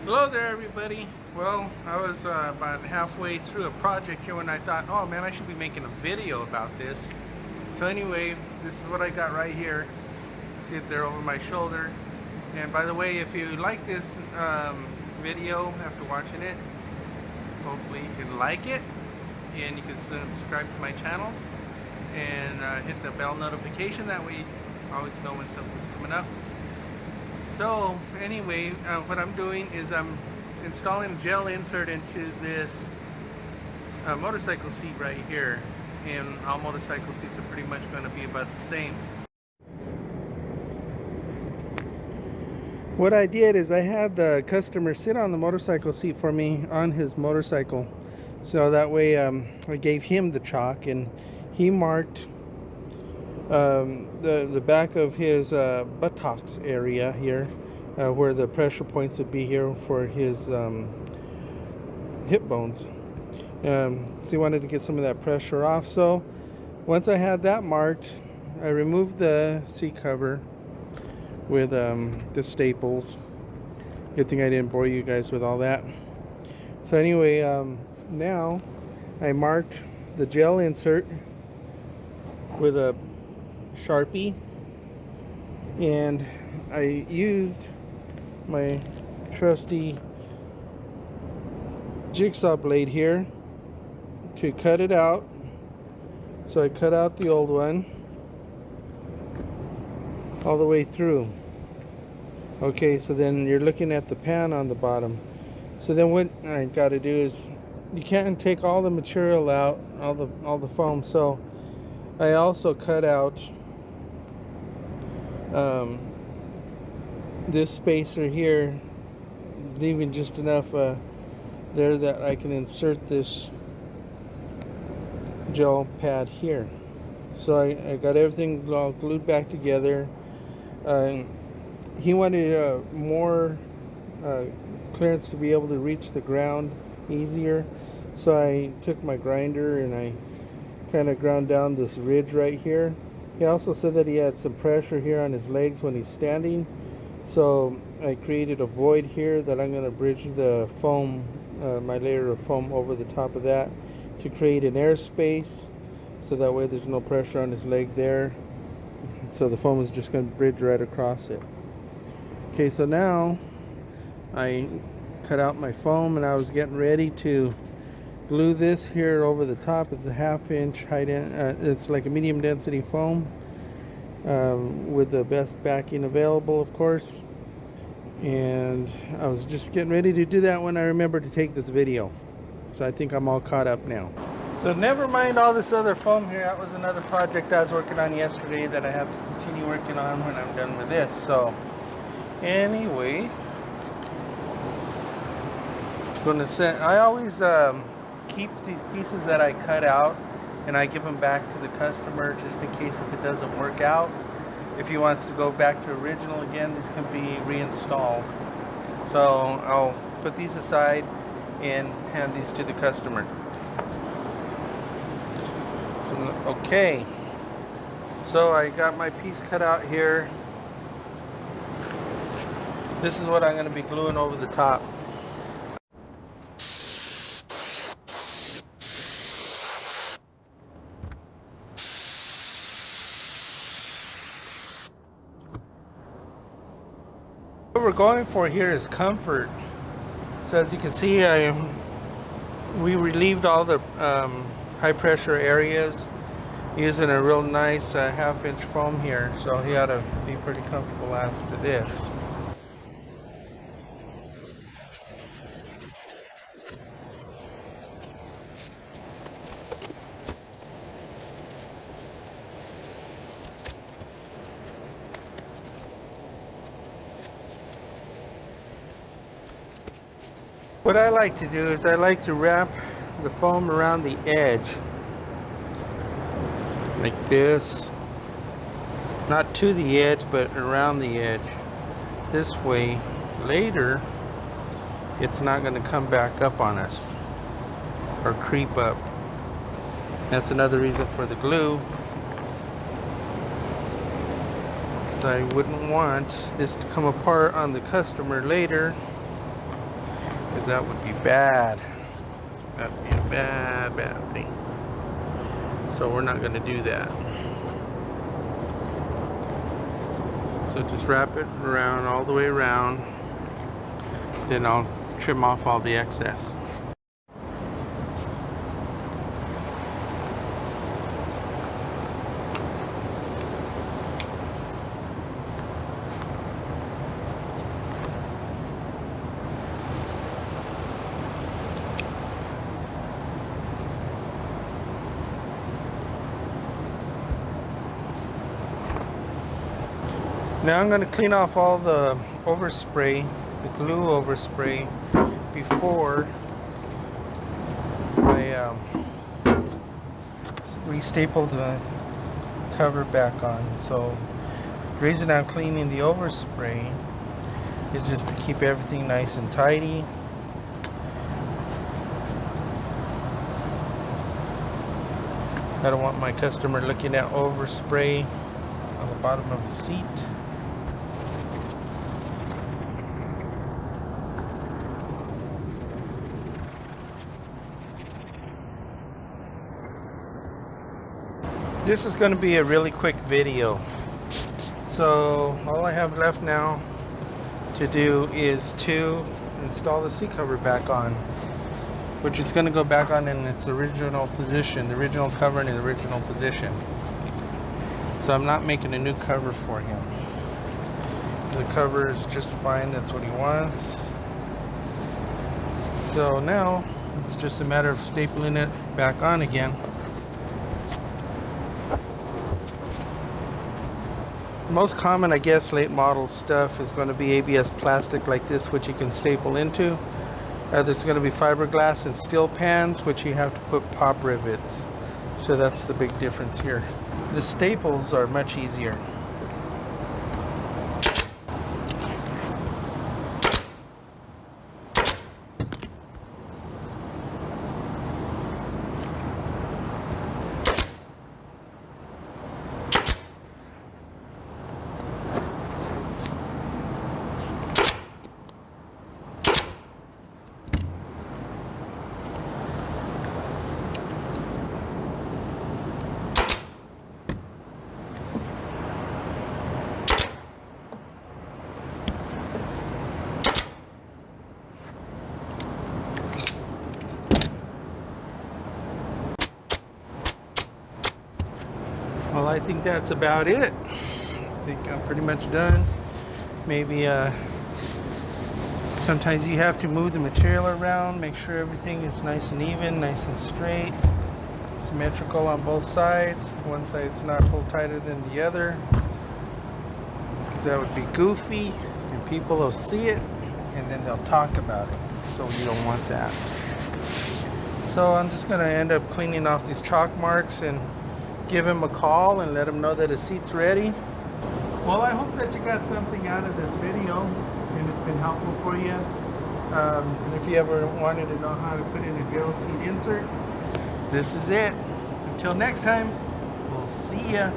Hello there, everybody. Well, I was about halfway through a project here when I thought, oh man, I should be making a video about this. So anyway, this is what I got right here. See it there over my shoulder. And by the way, if you like this video after watching it, hopefully you can like it and you can subscribe to my channel and hit the bell notification. That way you always know when something's coming up. So anyway, what I'm doing is I'm installing a gel insert into this motorcycle seat right here, and all motorcycle seats are pretty much going to be about the same. What I did is I had the customer sit on the motorcycle seat for me on his motorcycle, so that way I gave him the chalk and he marked the back of his buttocks area here, where the pressure points would be here for his hip bones. So he wanted to get some of that pressure off. So once I had that marked, I removed the seat cover with the staples. Good thing I didn't bore you guys with all that. So anyway, now I marked the gel insert with a Sharpie, and I used my trusty jigsaw blade here to cut it out. So I cut out the old one all the way through. Okay, so then you're looking at the pan on the bottom. So then what I got to do is, you can't take all the material out, all the foam. So I also cut out this spacer here, leaving just enough there that I can insert this gel pad here. So I got everything all glued back together. He wanted more clearance to be able to reach the ground easier, so I took my grinder and I kind of ground down this ridge right here. He also said that he had some pressure here on his legs when he's standing, so I created a void here that I'm going to bridge the foam, my layer of foam over the top of that to create an air space, so that way there's no pressure on his leg there. So the foam is just going to bridge right across it. Okay, so now I cut out my foam and I was getting ready to glue this here over the top. It's a 1/2 inch it's like a medium density foam with the best backing available, of course. And I was just getting ready to do that when I remembered to take this video. So I think I'm all caught up now. So never mind all this other foam here. That was another project I was working on yesterday that I have to continue working on when I'm done with this. So anyway, gonna send. I always keep these pieces that I cut out and I give them back to the customer just in case if it doesn't work out. If he wants to go back to original again, this can be reinstalled. So I'll put these aside and hand these to the customer. So, okay, so I got my piece cut out here. This is what I'm going to be gluing over the top. What we're going for here is comfort. So as you can see, we relieved all the high pressure areas using a real nice 1/2 inch foam here. So he ought to be pretty comfortable after this. What I like to do is I like to wrap the foam around the edge like this, not to the edge but around the edge. This way later it's not going to come back up on us or creep up. That's another reason for the glue. So I wouldn't want this to come apart on the customer later because that would be bad. That would be a bad, bad thing. So we're not going to do that. So just wrap it around all the way around. Then I'll trim off all the excess. Now I'm going to clean off all the overspray, the glue overspray, before I restaple the cover back on. So the reason I'm cleaning the overspray is just to keep everything nice and tidy. I don't want my customer looking at overspray on the bottom of the seat. This is going to be a really quick video. So all I have left now to do is to install the seat cover back on, which is going to go back on in its original position, the original cover in the original position. So I'm not making a new cover for him. The cover is just fine, that's what he wants. So now it's just a matter of stapling it back on again. Most common, I guess, late model stuff is going to be ABS plastic like this, which you can staple into. There's going to be fiberglass and steel pans, which you have to put pop rivets. So that's the big difference here. The staples are much easier. Well, I think that's about it. I think I'm pretty much done. Maybe sometimes you have to move the material around, make sure everything is nice and even, nice and straight, symmetrical on both sides. One side's not pull tighter than the other, because that would be goofy and people will see it and then they'll talk about it. So you don't want that. So I'm just going to end up cleaning off these chalk marks and give him a call and let him know that his seat's ready. Well, I hope that you got something out of this video and it's been helpful for you. And if you ever wanted to know how to put in a gel seat insert, this is it. Until next time, we'll see ya.